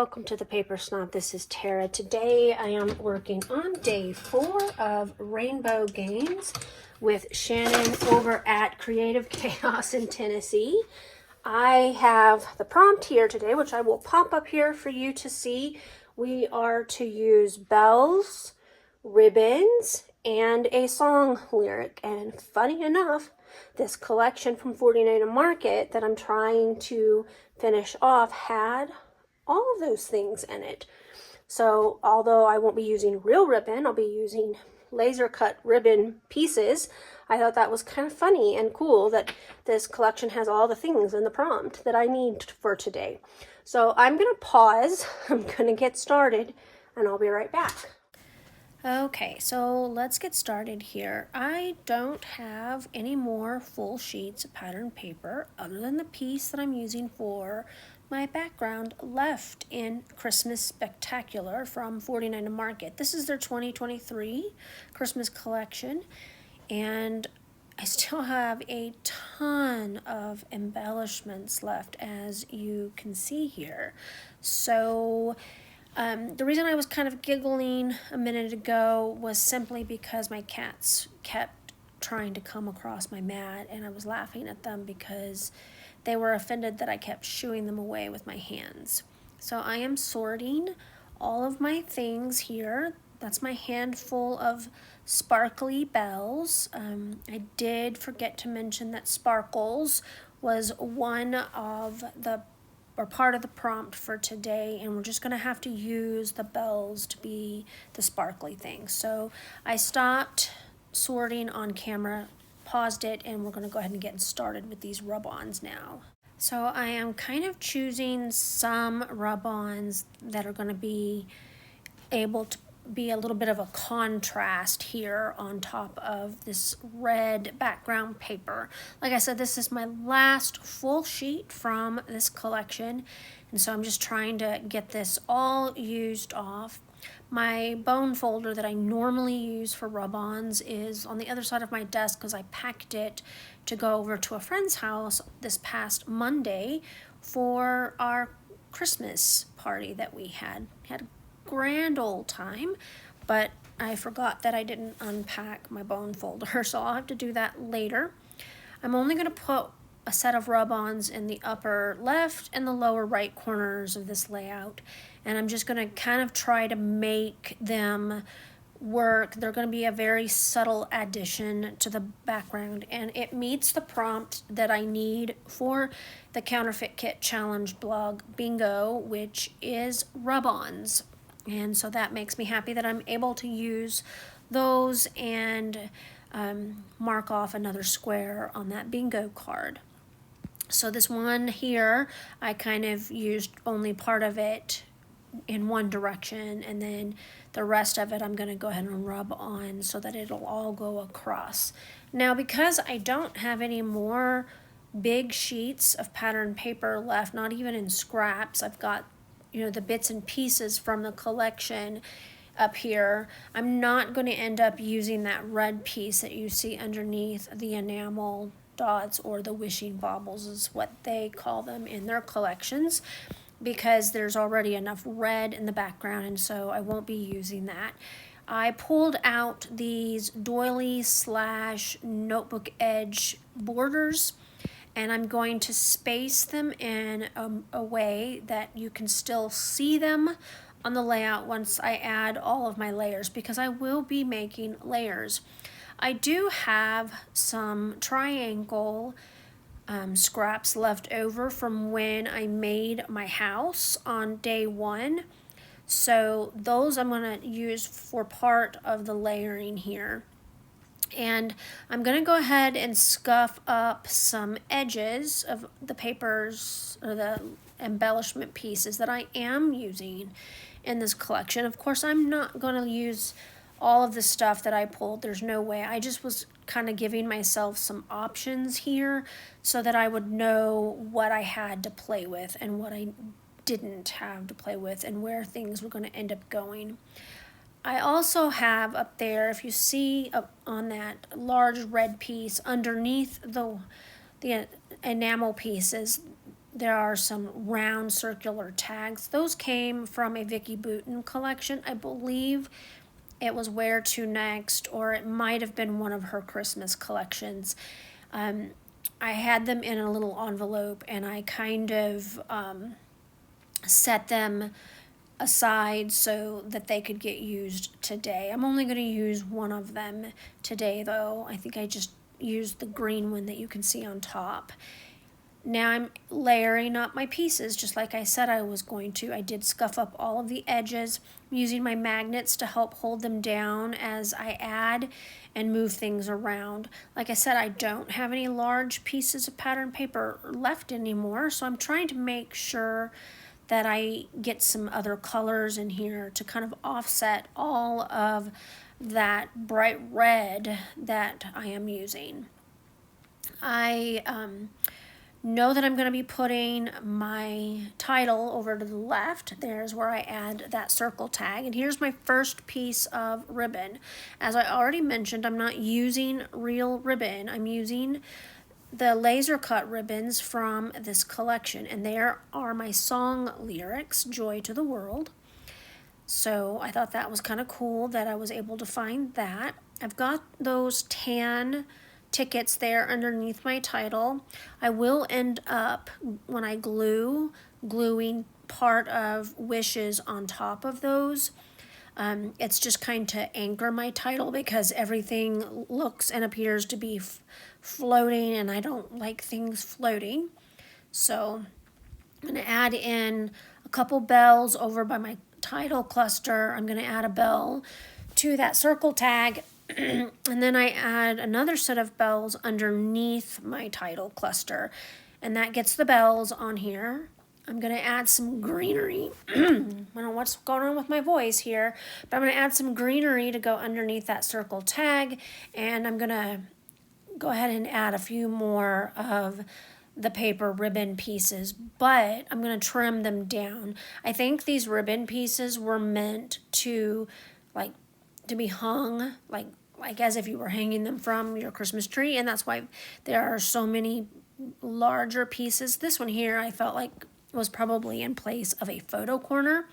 welcome to the Paper Snob. This is Tara. Today I am working on day 4 of Reindeer Games with Shannon over at Creative Chaos in Tennessee. I have the prompt here today, which I will pop up here for you to see. We are to use bells, ribbons, and a song lyric. And funny enough, this collection from 49 Market that I'm trying to finish off had all of those things in it. So although I won't be using real ribbon, I'll be using laser cut ribbon pieces. I thought that was kind of funny and cool that this collection has all the things in the prompt that I need for today. So I'm going to pause, I'm going to get started, and I'll be right back. Okay, so let's get started here. I don't have any more full sheets of pattern paper other than the piece that I'm using for my background left in Christmas Spectacular from 49 Market. This is their 2023 Christmas collection, and I still have a ton of embellishments left, as you can see here. So the reason I was kind of giggling a minute ago was simply because my cats kept trying to come across my mat, and I was laughing at them because they were offended that I kept shooing them away with my hands. So I am sorting all of my things here. That's my handful of sparkly bells. I did forget to mention that sparkles was one of the part of the prompt for today, and we're just going to have to use the bells to be the sparkly things. So I stopped sorting on camera, paused it, and we're going to go ahead and get started with these rub-ons now. So I am kind of choosing some rub-ons that are going to be able to be a little bit of a contrast here on top of this red background paper. Like I said, this is my last full sheet from this collection, and so I'm just trying to get this all used off. My bone folder that I normally use for rub-ons is on the other side of my desk because I packed it to go over to a friend's house this past Monday for our Christmas party that we had a grand old time, but I forgot that I didn't unpack my bone folder, so I'll have to do that later. I'm only going to put a set of rub-ons in the upper left and the lower right corners of this layout, and I'm just going to kind of try to make them work. They're going to be a very subtle addition to the background, and it meets the prompt that I need for the Counterfeit Kit Challenge blog bingo, which is rub-ons. And so that makes me happy that I'm able to use those and mark off another square on that bingo card. So this one here, I kind of used only part of it in one direction, and then the rest of it I'm going to go ahead and rub on so that it'll all go across. Now, because I don't have any more big sheets of pattern paper left, not even in scraps, I've got the bits and pieces from the collection up here, I'm not going to end up using that red piece that you see underneath the enamel dots, or the wishing baubles is what they call them in their collections, because there's already enough red in the background, and so I won't be using that. I pulled out these doily / notebook edge borders, and I'm going to space them in a way that you can still see them on the layout once I add all of my layers, because I will be making layers. I do have some triangle scraps left over from when I made my house on day 1. So those I'm going to use for part of the layering here. And I'm going to go ahead and scuff up some edges of the papers, or the embellishment pieces that I am using in this collection. Of course, I'm not going to use all of the stuff that I pulled. There's no way. I just was kind of giving myself some options here so that I would know what I had to play with and what I didn't have to play with, and where things were going to end up going. I also have up there, if you see up on that large red piece underneath the enamel pieces, there are some round circular tags. Those came from a Vicky Boutin collection. I believe it was Where to Next, or it might have been one of her Christmas collections. I had them in a little envelope, and I kind of set them aside so that they could get used today. I'm only going to use one of them today, though. I think I just used the green one that you can see on top. Now I'm layering up my pieces just like I said I was going to. I did scuff up all of the edges. I'm using my magnets to help hold them down as I add and move things around. Like I said, I don't have any large pieces of pattern paper left anymore, so I'm trying to make sure that I get some other colors in here to kind of offset all of that bright red that I am using. I know that I'm going to be putting my title over to the left. There's where I add that circle tag. And here's my first piece of ribbon. As I already mentioned, I'm not using real ribbon. I'm using the laser cut ribbons from this collection. And there are my song lyrics, Joy to the World. So I thought that was kind of cool that I was able to find that. I've got those tan tickets there underneath my title. I will end up, when I gluing part of Wishes on top of those. It's just kind to anchor my title because everything looks and appears to be floating, and I don't like things floating. So I'm going to add in a couple bells over by my title cluster. I'm going to add a bell to that circle tag. And then I add another set of bells underneath my title cluster, and that gets the bells on here. I'm going to add some greenery. I don't know what's going on with my voice here, but I'm going to add some greenery to go underneath that circle tag, and I'm going to go ahead and add a few more of the paper ribbon pieces, but I'm going to trim them down. I think these ribbon pieces were meant to be hung like as if you were hanging them from your Christmas tree, and that's why there are so many larger pieces. This one here I felt like was probably in place of a photo corner.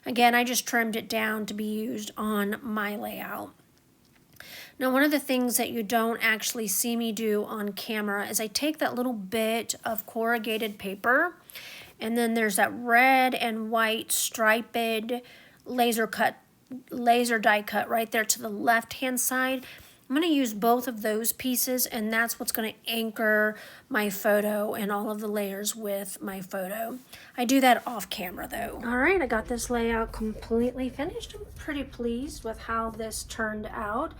Again, I just trimmed it down to be used on my layout. Now, one of the things that you don't actually see me do on camera is I take that little bit of corrugated paper, and then there's that red and white striped laser die cut right there to the left hand side. I'm going to use both of those pieces, and that's what's going to anchor my photo and all of the layers with my photo. I do that off camera though. All right, I got this layout completely finished. I'm pretty pleased with how this turned out.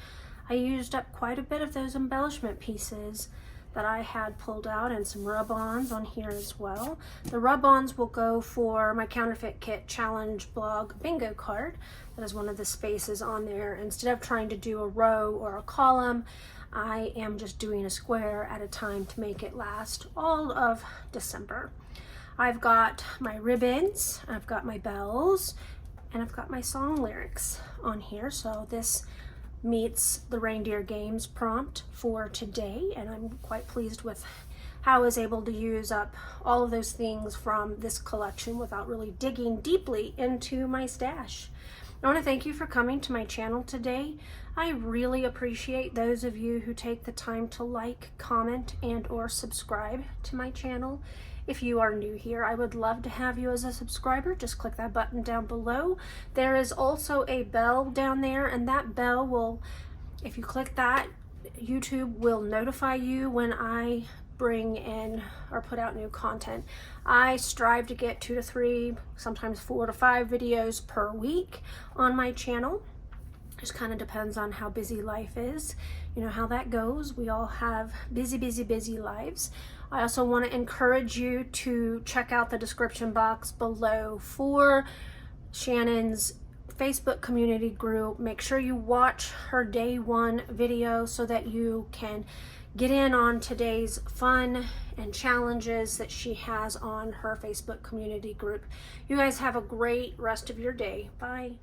I used up quite a bit of those embellishment pieces that I had pulled out, and some rub-ons on here as well. The rub-ons will go for my Counterfeit Kit Challenge blog bingo card. That is one of the spaces on there. Instead of trying to do a row or a column, I am just doing a square at a time to make it last all of December. I've got my ribbons, I've got my bells, and I've got my song lyrics on here. So this meets the Reindeer Games prompt for today, and I'm quite pleased with how I was able to use up all of those things from this collection without really digging deeply into my stash. I want to thank you for coming to my channel today. I really appreciate those of you who take the time to like, comment, and or subscribe to my channel. If you are new here, I would love to have you as a subscriber. Just click that button down below. There is also a bell down there, and that bell will, if you click that, YouTube will notify you when I bring in or put out new content. I strive to get 2 to 3, sometimes 4 to 5 videos per week on my channel. Just kind of depends on how busy life is. You know how that goes. We all have busy lives. I also want to encourage you to check out the description box below for Shannon's Facebook community group. Make sure you watch her day 1 video so that you can get in on today's fun and challenges that she has on her Facebook community group. You guys have a great rest of your day. Bye.